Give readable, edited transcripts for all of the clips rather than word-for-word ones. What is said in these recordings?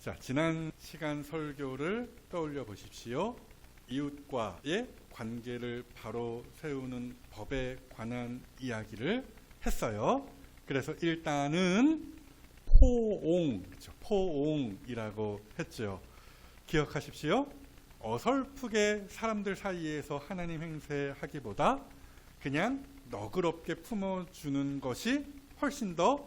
자, 지난 시간 설교를 떠올려 보십시오. 이웃과의 관계를 바로 세우는 법에 관한 이야기를 했어요. 그래서 일단은 포옹이라고 했죠. 기억하십시오. 어설프게 사람들 사이에서 하나님 행세하기보다 그냥 너그럽게 품어주는 것이 훨씬 더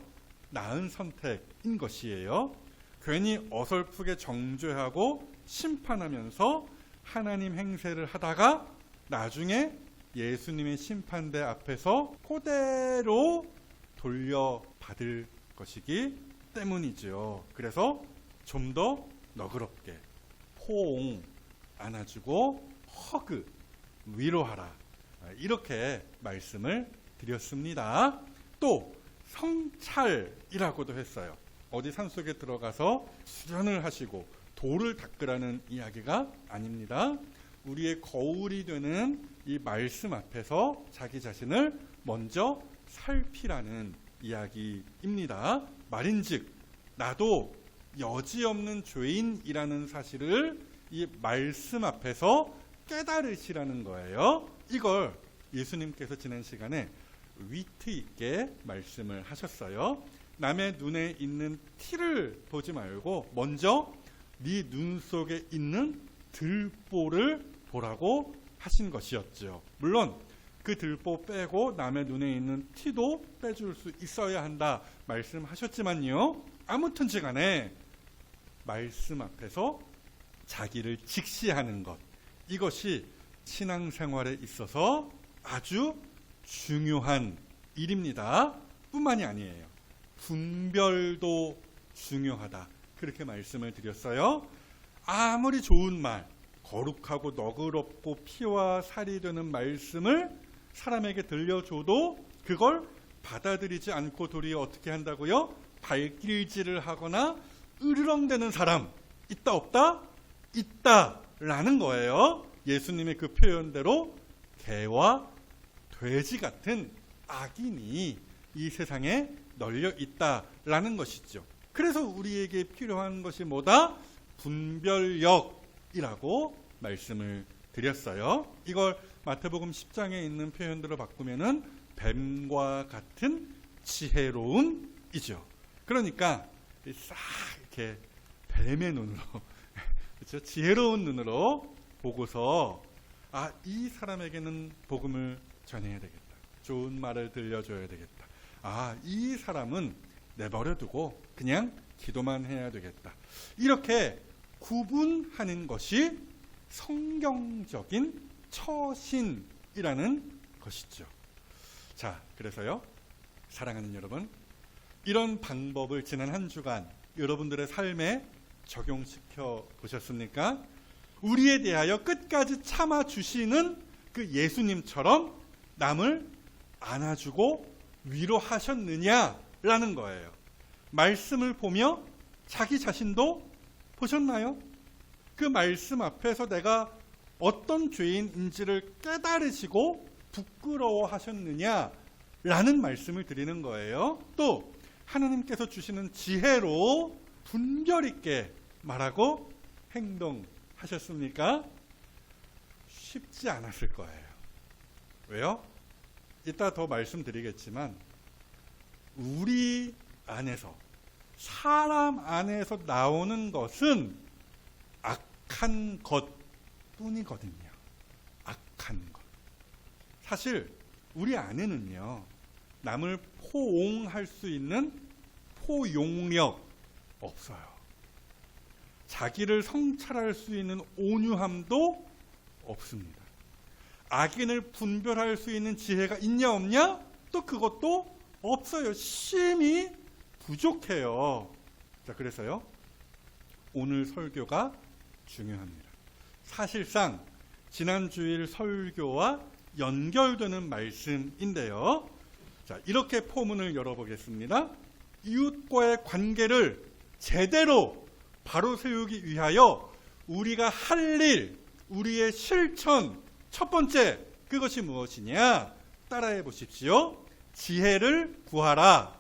나은 선택인 것이에요. 괜히 어설프게 정죄하고 심판하면서 하나님 행세를 하다가 나중에 예수님의 심판대 앞에서 그대로 돌려받을 것이기 때문이죠. 그래서 좀 더 너그럽게 포옹, 안아주고 허그, 위로하라, 이렇게 말씀을 드렸습니다. 또 성찰이라고도 했어요. 어디 산속에 들어가서 수련을 하시고 돌을 닦으라는 이야기가 아닙니다. 우리의 거울이 되는 이 말씀 앞에서 자기 자신을 먼저 살피라는 이야기입니다. 말인즉 나도 여지없는 죄인이라는 사실을 이 말씀 앞에서 깨달으시라는 거예요. 이걸 예수님께서 지난 시간에 위트 있게 말씀을 하셨어요. 남의 눈에 있는 티를 보지 말고 먼저 네 눈 속에 있는 들보를 보라고 하신 것이었죠. 물론 그 들보 빼고 남의 눈에 있는 티도 빼줄 수 있어야 한다 말씀하셨지만요. 아무튼지 간에 말씀 앞에서 자기를 직시하는 것, 이것이 신앙생활에 있어서 아주 중요한 일입니다. 뿐만이 아니에요. 분별도 중요하다. 그렇게 말씀을 드렸어요. 아무리 좋은 말, 거룩하고 너그럽고 피와 살이 되는 말씀을 사람에게 들려줘도 그걸 받아들이지 않고 도리어 어떻게 한다고요? 발길질을 하거나 으르렁대는 사람 있다 없다? 있다라는 거예요. 예수님의 그 표현대로 개와 돼지 같은 악인이 이 세상에 널려 있다라는 것이죠. 그래서 우리에게 필요한 것이 뭐다? 분별력이라고 말씀을 드렸어요. 이걸 마태복음 10장에 있는 표현대로 바꾸면은 뱀과 같은 지혜로움이죠. 그러니까 싹 이렇게 뱀의 눈으로 그렇죠? 지혜로운 눈으로 보고서 이 사람에게는 복음을 전해야 되겠다. 좋은 말을 들려줘야 되겠다. 이 사람은 내버려두고 그냥 기도만 해야 되겠다. 이렇게 구분하는 것이 성경적인 처신이라는 것이죠. 자, 그래서요, 사랑하는 여러분, 이런 방법을 지난 한 주간 여러분들의 삶에 적용시켜 보셨습니까? 우리에 대하여 끝까지 참아주시는 그 예수님처럼 남을 안아주고 위로하셨느냐라는 거예요. 말씀을 보며 자기 자신도 보셨나요? 그 말씀 앞에서 내가 어떤 죄인인지를 깨달으시고 부끄러워하셨느냐라는 말씀을 드리는 거예요. 또 하나님께서 주시는 지혜로 분별 있게 말하고 행동하셨습니까? 쉽지 않았을 거예요. 왜요? 이따 더 말씀드리겠지만 우리 안에서, 사람 안에서 나오는 것은 악한 것뿐이거든요. 악한 것. 사실 우리 안에는요, 남을 포옹할 수 있는 포용력 없어요. 자기를 성찰할 수 있는 온유함도 없습니다. 악인을 분별할 수 있는 지혜가 있냐 없냐? 또 그것도 없어요. 심히 부족해요. 자, 그래서요, 오늘 설교가 중요합니다. 사실상 지난 주일 설교와 연결되는 말씀인데요. 자, 이렇게 포문을 열어보겠습니다. 이웃과의 관계를 제대로 바로 세우기 위하여 우리가 할 일, 우리의 실천, 첫 번째, 그것이 무엇이냐? 따라해 보십시오. 지혜를 구하라.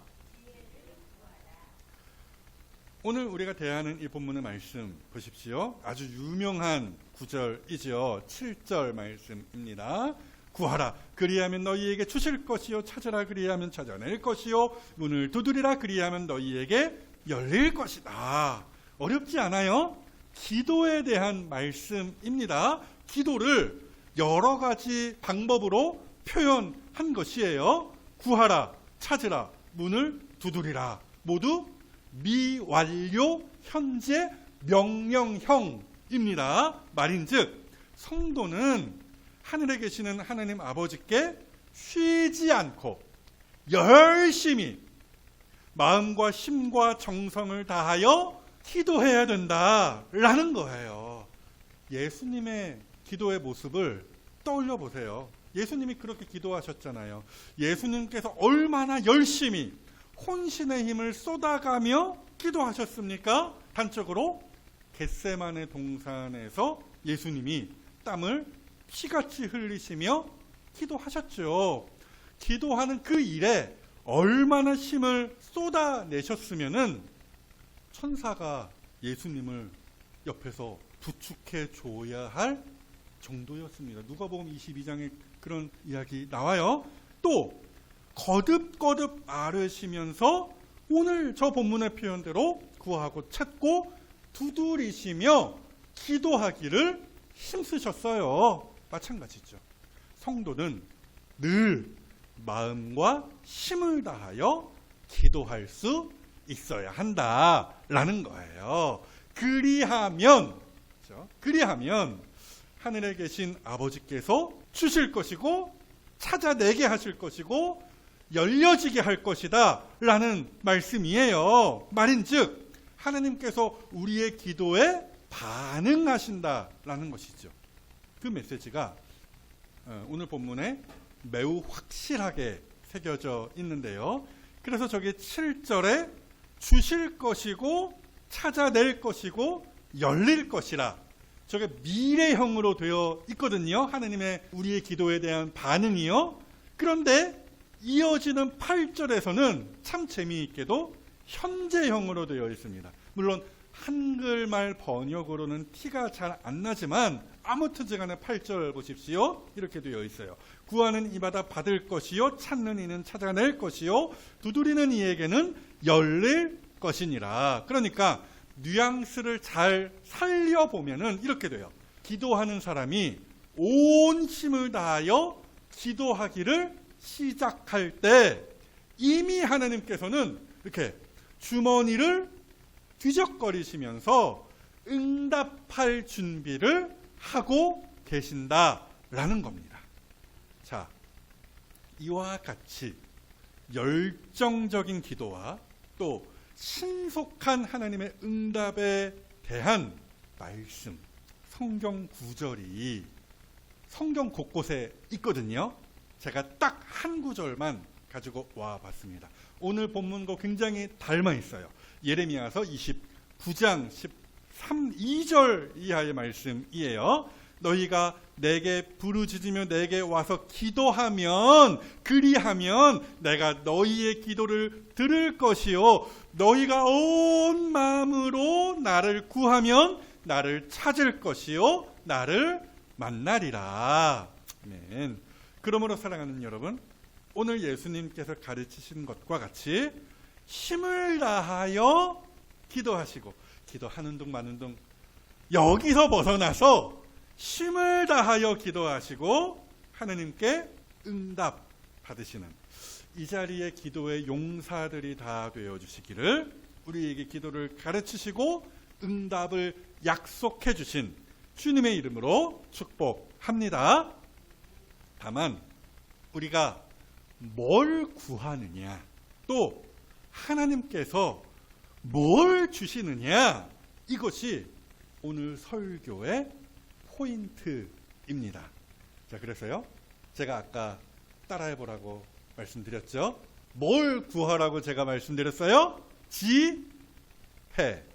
오늘 우리가 대하는 이 본문의 말씀 보십시오. 아주 유명한 구절이죠. 7절 말씀입니다. 구하라 그리하면 너희에게 주실 것이요 찾으라 그리하면 찾아낼 것이요 문을 두드리라 그리하면 너희에게 열릴 것이다. 어렵지 않아요? 기도에 대한 말씀입니다. 기도를 여러 가지 방법으로 표현한 것이에요. 구하라, 찾으라, 문을 두드리라. 모두 미완료 현재 명령형입니다. 말인즉 성도는 하늘에 계시는 하나님 아버지께 쉬지 않고 열심히 마음과 힘과 정성을 다하여 기도해야 된다라는 거예요. 예수님의 기도의 모습을 떠올려 보세요. 예수님이 그렇게 기도하셨잖아요. 예수님께서 얼마나 열심히 혼신의 힘을 쏟아가며 기도하셨습니까? 단적으로 겟세마네 동산에서 예수님이 땀을 피같이 흘리시며 기도하셨죠. 기도하는 그 일에 얼마나 힘을 쏟아내셨으면은 천사가 예수님을 옆에서 부축해 줘야 할 정도였습니다. 누가복음 22장에 그런 이야기 나와요. 또 거듭거듭 앓으시면서 오늘 저 본문의 표현대로 구하고 찾고 두드리시며 기도하기를 힘쓰셨어요. 마찬가지죠. 성도는 늘 마음과 힘을 다하여 기도할 수 있어야 한다라는 거예요. 그리하면 하늘에 계신 아버지께서 주실 것이고 찾아내게 하실 것이고 열려지게 할 것이다 라는 말씀이에요. 말인즉 하나님께서 우리의 기도에 반응하신다라는 것이죠. 그 메시지가 오늘 본문에 매우 확실하게 새겨져 있는데요. 그래서 저기 7절에 주실 것이고 찾아낼 것이고 열릴 것이라 저게 미래형으로 되어 있거든요. 하나님의 우리의 기도에 대한 반응이요. 그런데 이어지는 8절에서는 참 재미있게도 현재형으로 되어 있습니다. 물론 한글말 번역으로는 티가 잘 안 나지만 아무튼간에 8절 보십시오. 이렇게 되어 있어요. 구하는 이마다 받을 것이요 찾는 이는 찾아낼 것이요 두드리는 이에게는 열릴 것이니라. 그러니까 뉘앙스를 잘 살려보면은 이렇게 돼요. 기도하는 사람이 온 힘을 다하여 기도하기를 시작할 때 이미 하나님께서는 이렇게 주머니를 뒤적거리시면서 응답할 준비를 하고 계신다라는 겁니다. 자, 이와 같이 열정적인 기도와 또 신속한 하나님의 응답에 대한 말씀, 성경 구절이 성경 곳곳에 있거든요. 제가 딱 한 구절만 가지고 와봤습니다. 오늘 본문과 굉장히 닮아 있어요. 예레미야서 29장 2절 이하의 말씀이에요. 너희가 내게 부르짖으며 내게 와서 기도하면 그리하면 내가 너희의 기도를 들을 것이요 너희가 온 마음으로 나를 구하면 나를 찾을 것이요 나를 만나리라. 아멘. 그러므로 사랑하는 여러분, 오늘 예수님께서 가르치신 것과 같이 힘을 다하여 기도하시고 기도하는 둥 마는 둥 여기서 벗어나서 힘을 다하여 기도하시고 하나님께 응답 받으시는 이 자리에 기도의 용사들이 다 되어주시기를 우리에게 기도를 가르치시고 응답을 약속해 주신 주님의 이름으로 축복합니다. 다만 우리가 뭘 구하느냐 또 하나님께서 뭘 주시느냐 이것이 오늘 설교의 포인트입니다. 자, 그래서요 제가 아까 따라해보라고 말씀드렸죠. 뭘 구하라고 제가 말씀드렸어요? 지혜.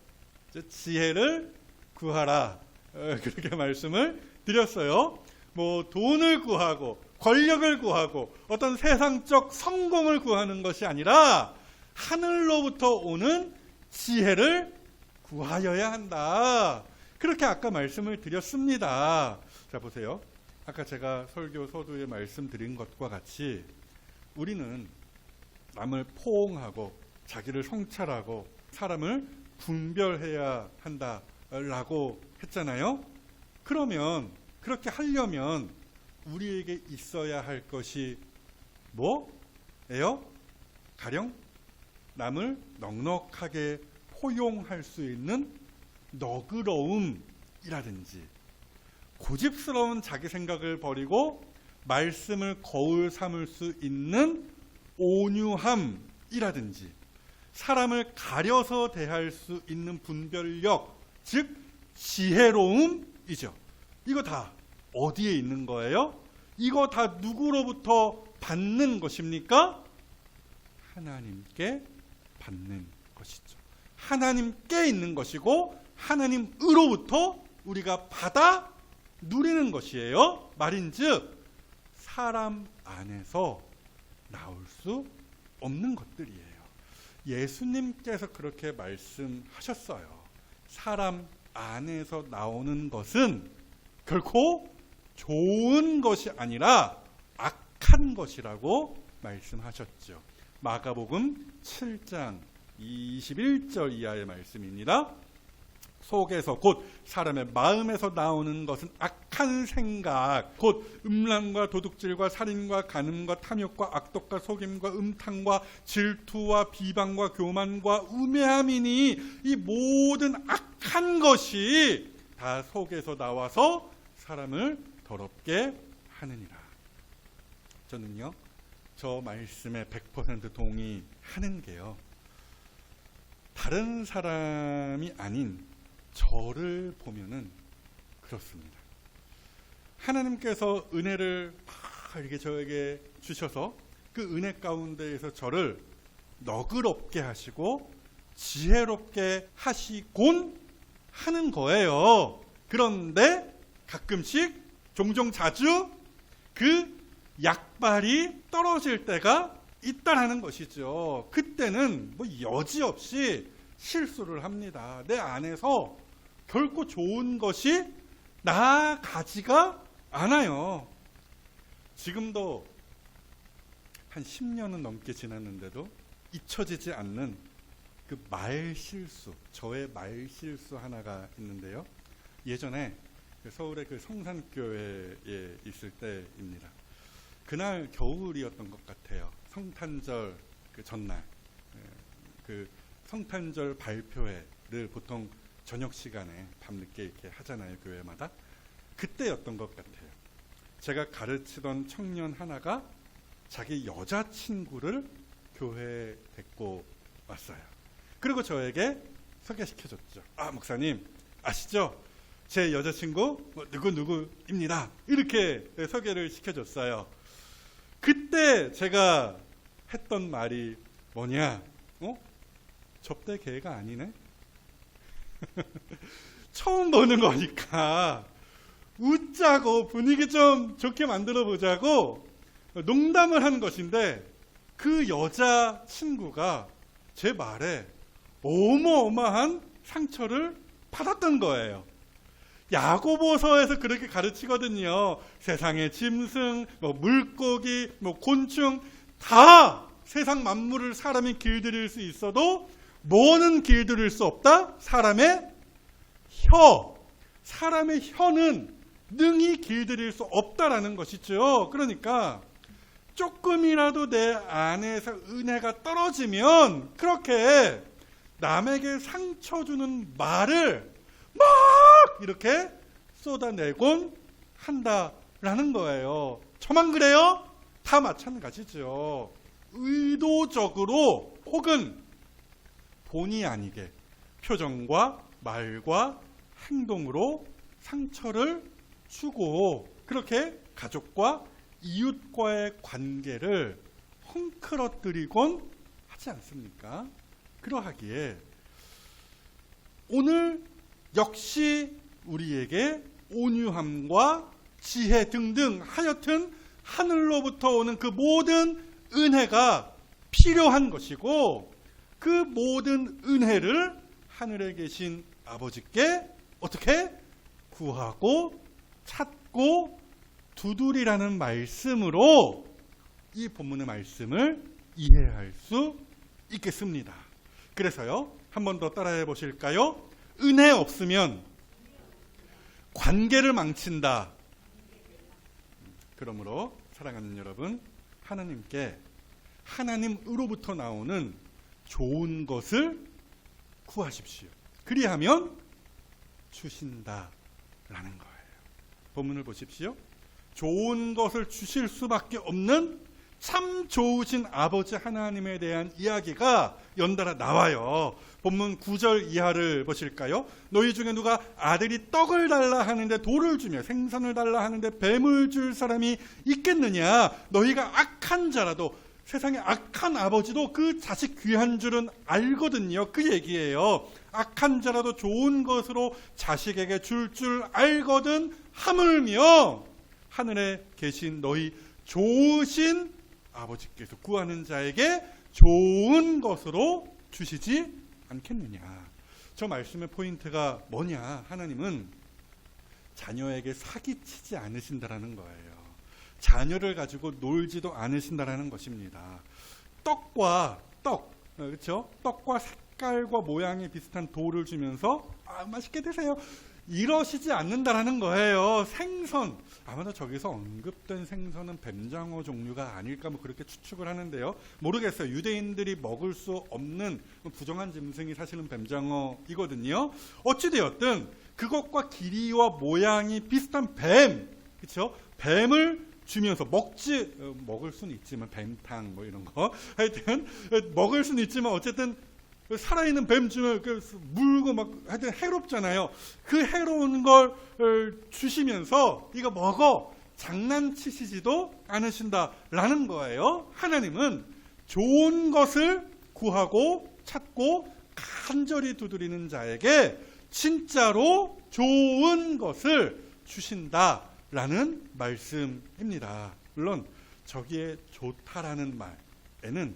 지혜를 구하라. 그렇게 말씀을 드렸어요. 뭐 돈을 구하고 권력을 구하고 어떤 세상적 성공을 구하는 것이 아니라 하늘로부터 오는 지혜를 구하여야 한다. 그렇게 아까 말씀을 드렸습니다. 자, 보세요. 아까 제가 설교 서두에 말씀드린 것과 같이 우리는 남을 포옹하고 자기를 성찰하고 사람을 분별해야 한다라고 했잖아요. 그러면 그렇게 하려면 우리에게 있어야 할 것이 뭐예요? 가령 남을 넉넉하게 포용할 수 있는 너그러움이라든지 고집스러운 자기 생각을 버리고 말씀을 거울 삼을 수 있는 온유함이라든지 사람을 가려서 대할 수 있는 분별력, 즉 지혜로움이죠. 이거 다 어디에 있는 거예요? 이거 다 누구로부터 받는 것입니까? 하나님께 받는 것이죠. 하나님께 있는 것이고 하나님으로부터 우리가 받아 누리는 것이에요. 말인즉 사람 안에서 나올 수 없는 것들이에요. 예수님께서 그렇게 말씀하셨어요. 사람 안에서 나오는 것은 결코 좋은 것이 아니라 악한 것이라고 말씀하셨죠. 마가복음 7장 21절 이하의 말씀입니다. 속에서 곧 사람의 마음에서 나오는 것은 악한 생각, 곧 음란과 도둑질과 살인과 간음과 탐욕과 악독과 속임과 음탕과 질투와 비방과 교만과 우매함이니 이 모든 악한 것이 다 속에서 나와서 사람을 더럽게 하느니라. 저는요, 저 말씀에 100% 동의하는 게요, 다른 사람이 아닌 저를 보면은 그렇습니다. 하나님께서 은혜를 막 이렇게 저에게 주셔서 그 은혜 가운데에서 저를 너그럽게 하시고 지혜롭게 하시곤 하는 거예요. 그런데 가끔씩 종종 자주 그 약발이 떨어질 때가 있다라는 것이죠. 그때는 뭐 여지없이 실수를 합니다. 내 안에서 결코 좋은 것이 나가지가 않아요. 지금도 한 10년은 넘게 지났는데도 잊혀지지 않는 그 말실수, 저의 말실수 하나가 있는데요. 예전에 서울의 그 성산교회에 있을 때입니다. 그날 겨울이었던 것 같아요. 성탄절 그 전날, 그 성탄절 발표회를 보통 저녁 시간에 밤늦게 이렇게 하잖아요, 교회마다. 그때였던 것 같아요. 제가 가르치던 청년 하나가 자기 여자친구를 교회에 데리고 왔어요. 그리고 저에게 소개시켜줬죠. 아, 목사님 아시죠? 제 여자친구 누구누구입니다. 이렇게 소개를 시켜줬어요. 그때 제가 했던 말이 뭐냐? 접대 개가 아니네? 처음 보는 거니까 웃자고 분위기 좀 좋게 만들어 보자고 농담을 한 것인데 그 여자친구가 제 말에 어마어마한 상처를 받았던 거예요. 야고보서에서 그렇게 가르치거든요. 세상의 짐승, 물고기, 곤충 다 세상 만물을 사람이 길들일 수 있어도 뭐는 길들일 수 없다? 사람의 혀. 사람의 혀는 능히 길들일 수 없다라는 것이죠. 그러니까 조금이라도 내 안에서 은혜가 떨어지면 그렇게 남에게 상처 주는 말을 막 이렇게 쏟아내곤 한다라는 거예요. 저만 그래요? 다 마찬가지죠. 의도적으로 혹은 본의 아니게 표정과 말과 행동으로 상처를 주고 그렇게 가족과 이웃과의 관계를 헝클어뜨리곤 하지 않습니까? 그러하기에 오늘 역시 우리에게 온유함과 지혜 등등 하여튼 하늘로부터 오는 그 모든 은혜가 필요한 것이고 그 모든 은혜를 하늘에 계신 아버지께 어떻게 구하고 찾고 두드리라는 말씀으로 이 본문의 말씀을 이해할 수 있겠습니다. 그래서요, 한 번 더 따라해 보실까요? 은혜 없으면 관계를 망친다. 그러므로 사랑하는 여러분, 하나님께 하나님으로부터 나오는 좋은 것을 구하십시오. 그리하면 주신다라는 거예요. 본문을 보십시오. 좋은 것을 주실 수밖에 없는 참 좋으신 아버지 하나님에 대한 이야기가 연달아 나와요. 본문 9절 이하를 보실까요? 너희 중에 누가 아들이 떡을 달라 하는데 돌을 주며 생선을 달라 하는데 뱀을 줄 사람이 있겠느냐? 너희가 악한 자라도, 세상에 악한 아버지도 그 자식 귀한 줄은 알거든요. 그 얘기예요. 악한 자라도 좋은 것으로 자식에게 줄 알거든 하물며 하늘에 계신 너희 좋으신 아버지께서 구하는 자에게 좋은 것으로 주시지 않겠느냐. 저 말씀의 포인트가 뭐냐? 하나님은 자녀에게 사기치지 않으신다라는 거예요. 자녀를 가지고 놀지도 않으신다라는 것입니다. 그렇죠? 떡과 색깔과 모양이 비슷한 돌을 주면서 맛있게 드세요, 이러시지 않는다라는 거예요. 생선, 아마도 저기서 언급된 생선은 뱀장어 종류가 아닐까 그렇게 추측을 하는데요. 모르겠어요. 유대인들이 먹을 수 없는 부정한 짐승이 사실은 뱀장어이거든요. 어찌되었든 그것과 길이와 모양이 비슷한 뱀, 그렇죠? 뱀을 주면서 먹을 수는 있지만 뱀탕 이런 거 하여튼 먹을 수는 있지만 어쨌든 살아있는 뱀 주면 물고 하여튼 해롭잖아요. 그 해로운 걸 주시면서 이거 먹어 장난치시지도 않으신다라는 거예요. 하나님은 좋은 것을 구하고 찾고 간절히 두드리는 자에게 진짜로 좋은 것을 주신다라는 말씀입니다. 물론 저기에 좋다라는 말에는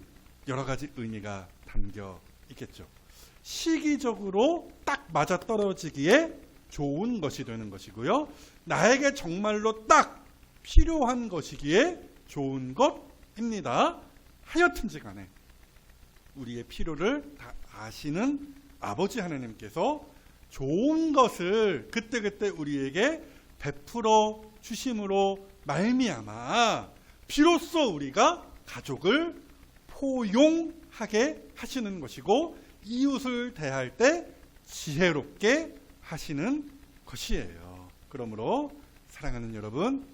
여러 가지 의미가 담겨 있겠죠. 시기적으로 딱 맞아떨어지기에 좋은 것이 되는 것이고요. 나에게 정말로 딱 필요한 것이기에 좋은 것입니다. 하여튼지 간에 우리의 필요를 다 아시는 아버지 하나님께서 좋은 것을 그때그때 우리에게 베풀어 주심으로 말미암아 비로소 우리가 가족을 포용하게 하시는 것이고 이웃을 대할 때 지혜롭게 하시는 것이에요. 그러므로 사랑하는 여러분,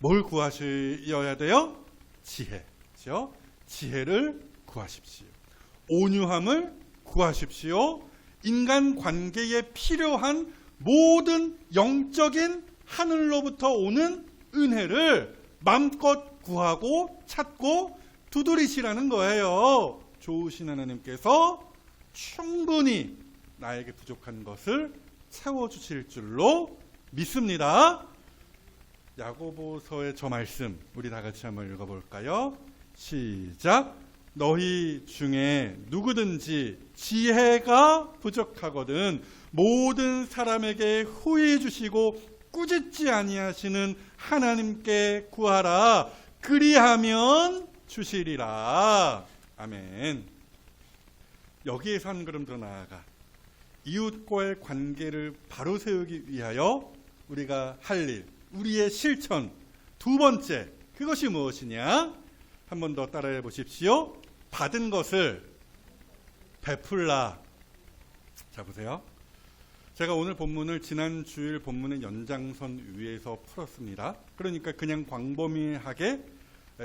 뭘 구하셔야 돼요? 지혜죠. 지혜를 구하십시오. 온유함을 구하십시오. 인간 관계에 필요한 모든 영적인 하늘로부터 오는 은혜를 마음껏 구하고 찾고 두드리시라는 거예요. 좋으신 하나님께서 충분히 나에게 부족한 것을 채워주실 줄로 믿습니다. 야고보서의 저 말씀 우리 다 같이 한번 읽어볼까요? 시작. 너희 중에 누구든지 지혜가 부족하거든 모든 사람에게 후히 주시고 꾸짖지 아니하시는 하나님께 구하라. 그리하면 주시리라. 아멘. 여기에서 한 걸음 더 나아가 이웃과의 관계를 바로 세우기 위하여 우리가 할 일, 우리의 실천 두 번째, 그것이 무엇이냐? 한 번 더 따라해 보십시오. 받은 것을 베풀라. 자, 보세요. 제가 오늘 본문을 지난 주일 본문의 연장선 위에서 풀었습니다. 그러니까 그냥 광범위하게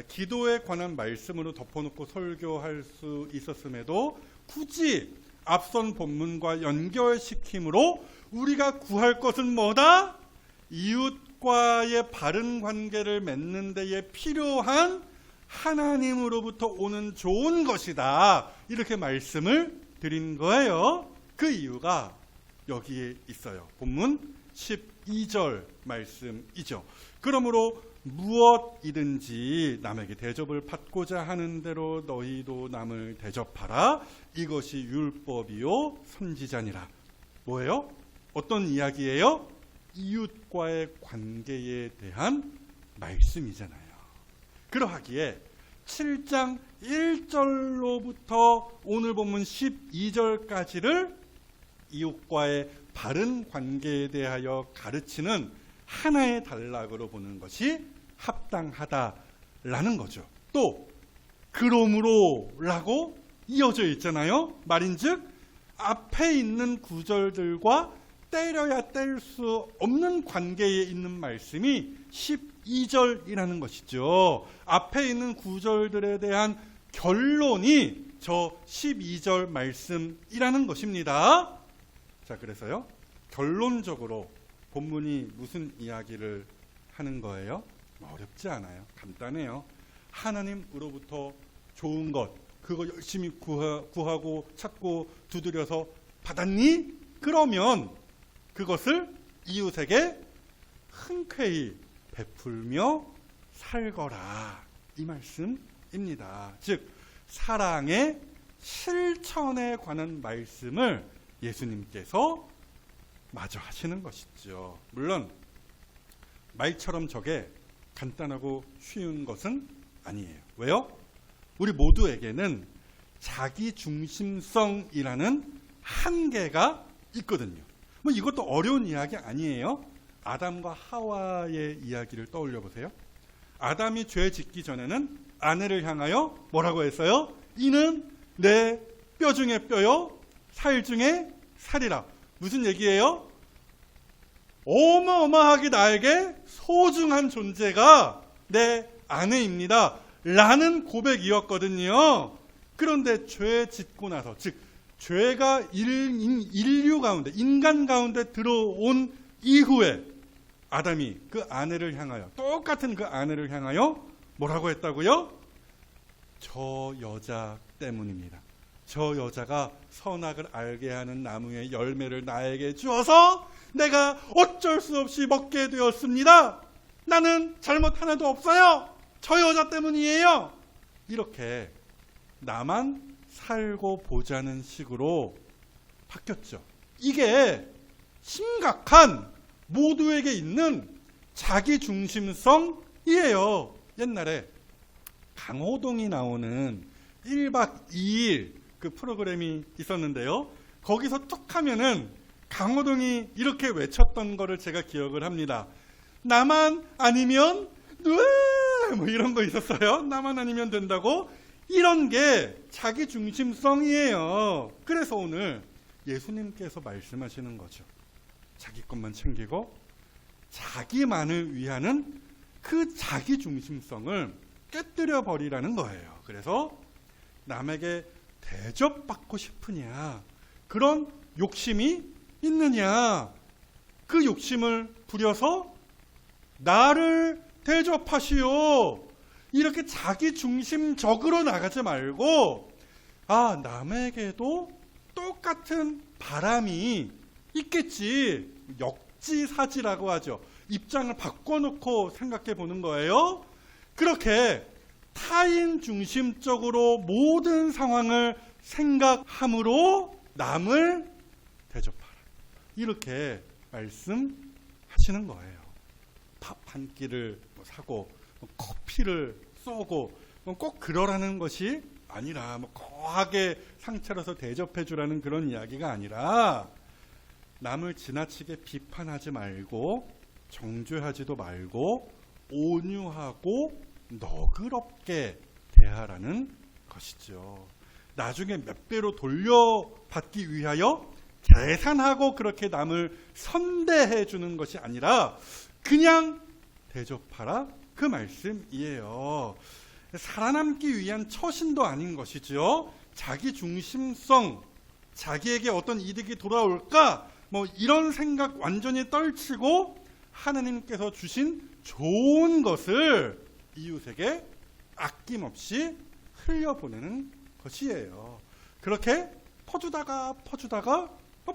기도에 관한 말씀으로 덮어놓고 설교할 수 있었음에도 굳이 앞선 본문과 연결시킴으로 우리가 구할 것은 뭐다? 이웃과의 바른 관계를 맺는 데에 필요한 하나님으로부터 오는 좋은 것이다. 이렇게 말씀을 드린 거예요. 그 이유가 여기에 있어요. 본문 12절 말씀이죠. 그러므로 무엇이든지 남에게 대접을 받고자 하는 대로 너희도 남을 대접하라. 이것이 율법이요 선지자니라. 뭐예요? 어떤 이야기예요? 이웃과의 관계에 대한 말씀이잖아요. 그러하기에 7장 1절로부터 오늘 본문 12절까지를 이웃과의 바른 관계에 대하여 가르치는 하나의 단락으로 보는 것이 합당하다라는 거죠. 또 그러므로 라고 이어져 있잖아요. 말인즉 앞에 있는 구절들과 때려야 뗄 수 없는 관계에 있는 말씀이 12절이라는 것이죠. 앞에 있는 구절들에 대한 결론이 저 12절 말씀이라는 것입니다. 자, 그래서요, 결론적으로 본문이 무슨 이야기를 하는 거예요? 어렵지 않아요. 간단해요. 하나님으로부터 좋은 것, 그거 열심히 구하고 찾고 두드려서 받았니? 그러면 그것을 이웃에게 흔쾌히 베풀며 살거라. 이 말씀입니다. 즉 사랑의 실천에 관한 말씀을 예수님께서 마저 하시는 것이죠. 물론 말처럼 저게 간단하고 쉬운 것은 아니에요. 왜요? 우리 모두에게는 자기중심성이라는 한계가 있거든요. 뭐 이것도 어려운 이야기 아니에요. 아담과 하와의 이야기를 떠올려 보세요. 아담이 죄 짓기 전에는 아내를 향하여 뭐라고 했어요? 이는 내 뼈 중에 뼈요 살 중에 살이라. 무슨 얘기예요? 어마어마하게 나에게 소중한 존재가 내 아내입니다 라는 고백이었거든요. 그런데 죄 짓고 나서, 즉 죄가 인류 가운데, 인간 가운데 들어온 이후에 아담이 그 아내를 향하여, 똑같은 그 아내를 향하여 뭐라고 했다고요? 저 여자 때문입니다. 저 여자가 선악을 알게 하는 나무의 열매를 나에게 주어서 내가 어쩔 수 없이 먹게 되었습니다. 나는 잘못 하나도 없어요. 저 여자 때문이에요. 이렇게 나만 살고 보자는 식으로 바뀌었죠. 이게 심각한 모두에게 있는 자기중심성이에요. 옛날에 강호동이 나오는 1박 2일 그 프로그램이 있었는데요. 거기서 툭 하면은 강호동이 이렇게 외쳤던 거를 제가 기억을 합니다. 나만 아니면 뭐 이런 거 있었어요. 나만 아니면 된다고. 이런 게 자기중심성이에요. 그래서 오늘 예수님께서 말씀하시는 거죠. 자기 것만 챙기고 자기만을 위하는 그 자기중심성을 깨뜨려 버리라는 거예요. 그래서 남에게 대접받고 싶으냐, 그런 욕심이 있느냐, 그 욕심을 부려서 나를 대접하시오, 이렇게 자기중심적으로 나가지 말고 남에게도 똑같은 바람이 있겠지, 역지사지라고 하죠. 입장을 바꿔놓고 생각해 보는 거예요. 그렇게 타인 중심적으로 모든 상황을 생각함으로 남을 대접하라, 이렇게 말씀하시는 거예요. 밥 한 끼를 사고 커피를 쏘고 꼭 그러라는 것이 아니라, 거하게 상차려서 대접해 주라는 그런 이야기가 아니라, 남을 지나치게 비판하지 말고 정죄하지도 말고 온유하고 너그럽게 대하라는 것이죠. 나중에 몇 배로 돌려받기 위하여 계산하고 그렇게 남을 선대해 주는 것이 아니라 그냥 대접하라, 그 말씀이에요. 살아남기 위한 처신도 아닌 것이죠. 자기중심성, 자기에게 어떤 이득이 돌아올까, 이런 생각 완전히 떨치고 하나님께서 주신 좋은 것을 이웃에게 아낌없이 흘려보내는 것이에요. 그렇게 퍼주다가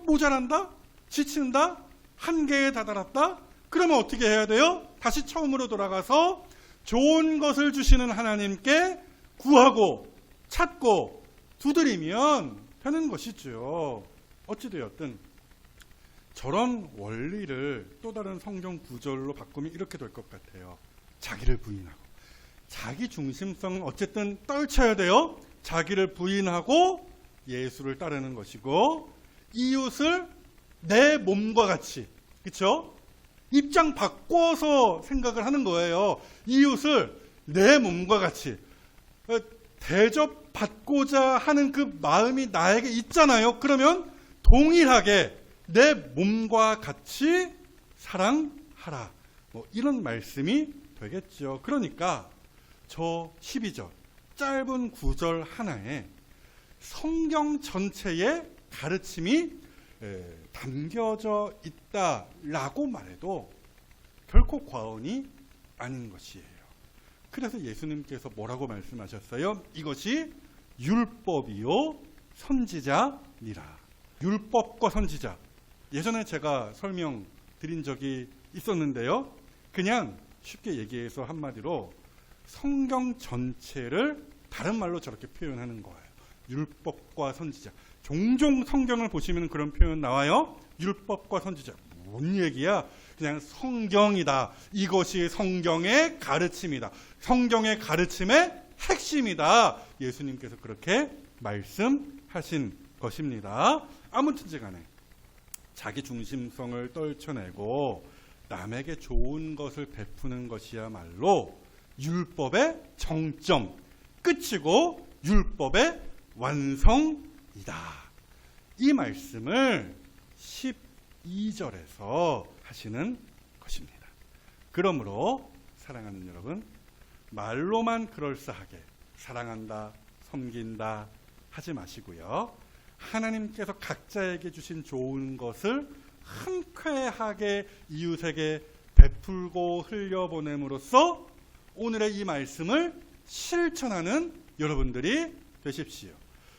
모자란다? 지친다? 한계에 다다랐다? 그러면 어떻게 해야 돼요? 다시 처음으로 돌아가서 좋은 것을 주시는 하나님께 구하고 찾고 두드리면 되는 것이죠. 어찌되었든 저런 원리를 또 다른 성경 구절로 바꾸면 이렇게 될 것 같아요. 자기를 부인하고. 자기 중심성은 어쨌든 떨쳐야 돼요. 자기를 부인하고 예수를 따르는 것이고, 이웃을 내 몸과 같이, 그렇죠? 입장 바꿔서 생각을 하는 거예요. 이웃을 내 몸과 같이 대접받고자 하는 그 마음이 나에게 있잖아요. 그러면 동일하게 내 몸과 같이 사랑하라. 뭐 이런 말씀이 되겠죠. 그러니까 저 12절 짧은 구절 하나에 성경 전체의 가르침이 담겨져 있다라고 말해도 결코 과언이 아닌 것이에요. 그래서 예수님께서 뭐라고 말씀하셨어요? 이것이 율법이요 선지자니라. 율법과 선지자. 예전에 제가 설명드린 적이 있었는데요. 그냥 쉽게 얘기해서 한마디로 성경 전체를 다른 말로 저렇게 표현하는 거예요. 율법과 선지자. 종종 성경을 보시면 그런 표현 나와요. 율법과 선지자. 뭔 얘기야? 그냥 성경이다. 이것이 성경의 가르침이다. 성경의 가르침의 핵심이다. 예수님께서 그렇게 말씀하신 것입니다. 아무튼지 간에 자기 중심성을 떨쳐내고 남에게 좋은 것을 베푸는 것이야말로 율법의 정점, 끝이고 율법의 완성이다. 이 말씀을 12절에서 하시는 것입니다. 그러므로 사랑하는 여러분, 말로만 그럴싸하게 사랑한다, 섬긴다 하지 마시고요. 하나님께서 각자에게 주신 좋은 것을 흔쾌하게 이웃에게 베풀고 흘려보냄으로써 오늘의 이 말씀을 실천하는 여러분들이 되십시오.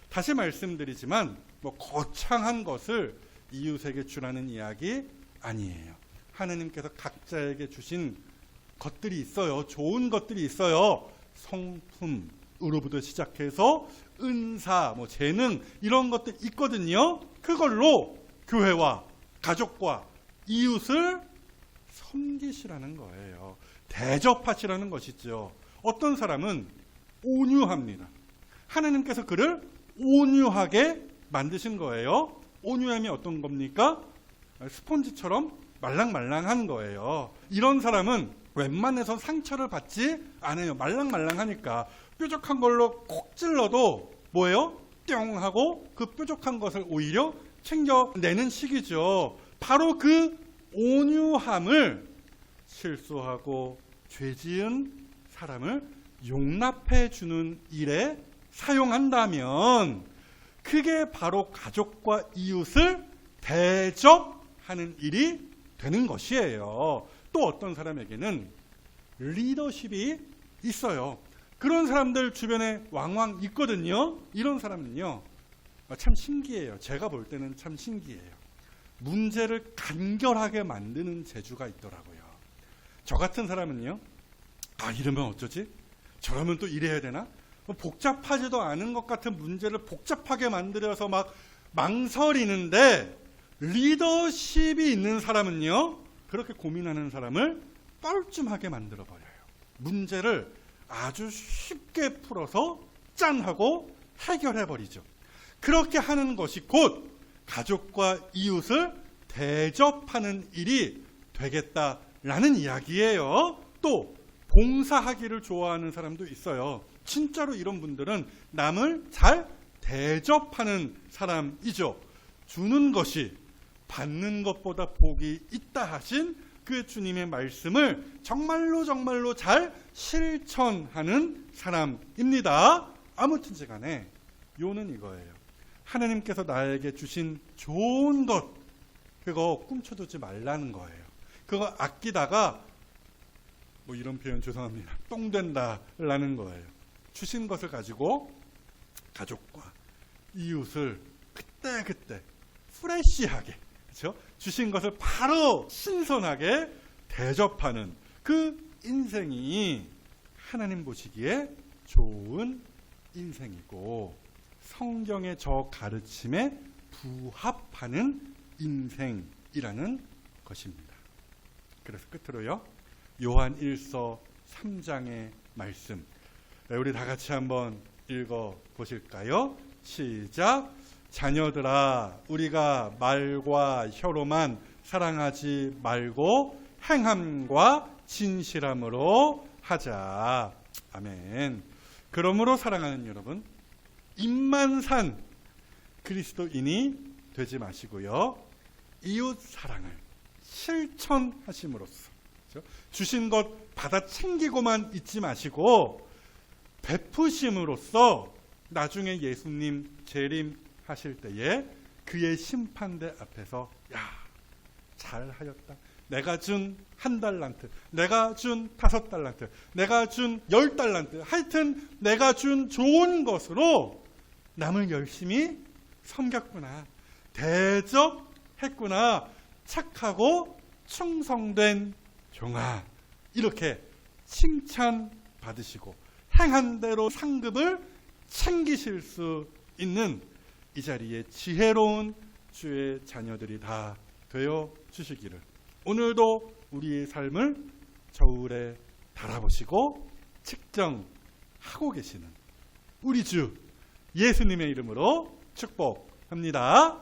다시 말씀드리지만 거창한 것을 이웃에게 주라는 이야기 아니에요. 하나님께서 각자에게 주신 것들이 있어요. 좋은 것들이 있어요. 성품으로부터 시작해서 은사, 재능 이런 것들 있거든요. 그걸로 교회와 가족과 이웃을 섬기시라는 거예요. 대접하시라는 것이죠. 어떤 사람은 온유합니다. 하나님께서 그를 온유하게 만드신 거예요. 온유함이 어떤 겁니까? 스폰지처럼 말랑말랑한 거예요. 이런 사람은 웬만해서 상처를 받지 않아요. 말랑말랑하니까. 뾰족한 걸로 콕 찔러도 뭐예요? 뿅 하고 그 뾰족한 것을 오히려 챙겨내는 식이죠. 바로 그 온유함을 실수하고 죄지은 사람을 용납해 주는 일에 사용한다면 그게 바로 가족과 이웃을 대접하는 일이 되는 것이에요. 또 어떤 사람에게는 리더십이 있어요. 그런 사람들 주변에 왕왕 있거든요. 이런 사람은요, 참 신기해요. 제가 볼 때는 참 신기해요. 문제를 간결하게 만드는 재주가 있더라고요. 저 같은 사람은요, 이러면 어쩌지? 저러면 또 이래야 되나? 복잡하지도 않은 것 같은 문제를 복잡하게 만들어서 막 망설이는데, 리더십이 있는 사람은요, 그렇게 고민하는 사람을 뻘쭘하게 만들어버려요. 문제를 아주 쉽게 풀어서 짠 하고 해결해버리죠. 그렇게 하는 것이 곧 가족과 이웃을 대접하는 일이 되겠다라는 이야기예요. 또 봉사하기를 좋아하는 사람도 있어요. 진짜로 이런 분들은 남을 잘 대접하는 사람이죠. 주는 것이 받는 것보다 복이 있다 하신 그 주님의 말씀을 정말로 잘 실천하는 사람입니다. 아무튼지 간에 요는 이거예요. 하나님께서 나에게 주신 좋은 것, 그거 꿈쳐두지 말라는 거예요. 그거 아끼다가 이런 표현 죄송합니다. 똥 된다라는 거예요. 주신 것을 가지고 가족과 이웃을 그때 프레시하게, 그렇죠? 주신 것을 바로 신선하게 대접하는 그 인생이 하나님 보시기에 좋은 인생이고 성경의 저 가르침에 부합하는 인생이라는 것입니다. 그래서 끝으로요, 요한 1서 3장의 말씀 우리 다 같이 한번 읽어 보실까요? 시작. 자녀들아, 우리가 말과 혀로만 사랑하지 말고 행함과 진실함으로 하자. 아멘. 그러므로 사랑하는 여러분, 입만 산 그리스도인이 되지 마시고요, 이웃 사랑을 실천하심으로써, 그렇죠? 주신 것 받아 챙기고만 있지 마시고 베푸심으로써 나중에 예수님 재림하실 때에 그의 심판대 앞에서 야, 잘하였다. 내가 준 1달란트, 내가 준 5달란트, 내가 준 10달란트, 하여튼 내가 준 좋은 것으로 남을 열심히 섬겼구나, 대접했구나, 착하고 충성된 종아, 이렇게 칭찬받으시고 행한 대로 상급을 챙기실 수 있는 이 자리에 지혜로운 주의 자녀들이 다 되어 주시기를 오늘도 우리의 삶을 저울에 달아보시고 측정하고 계시는 우리 주 예수님의 이름으로 축복합니다.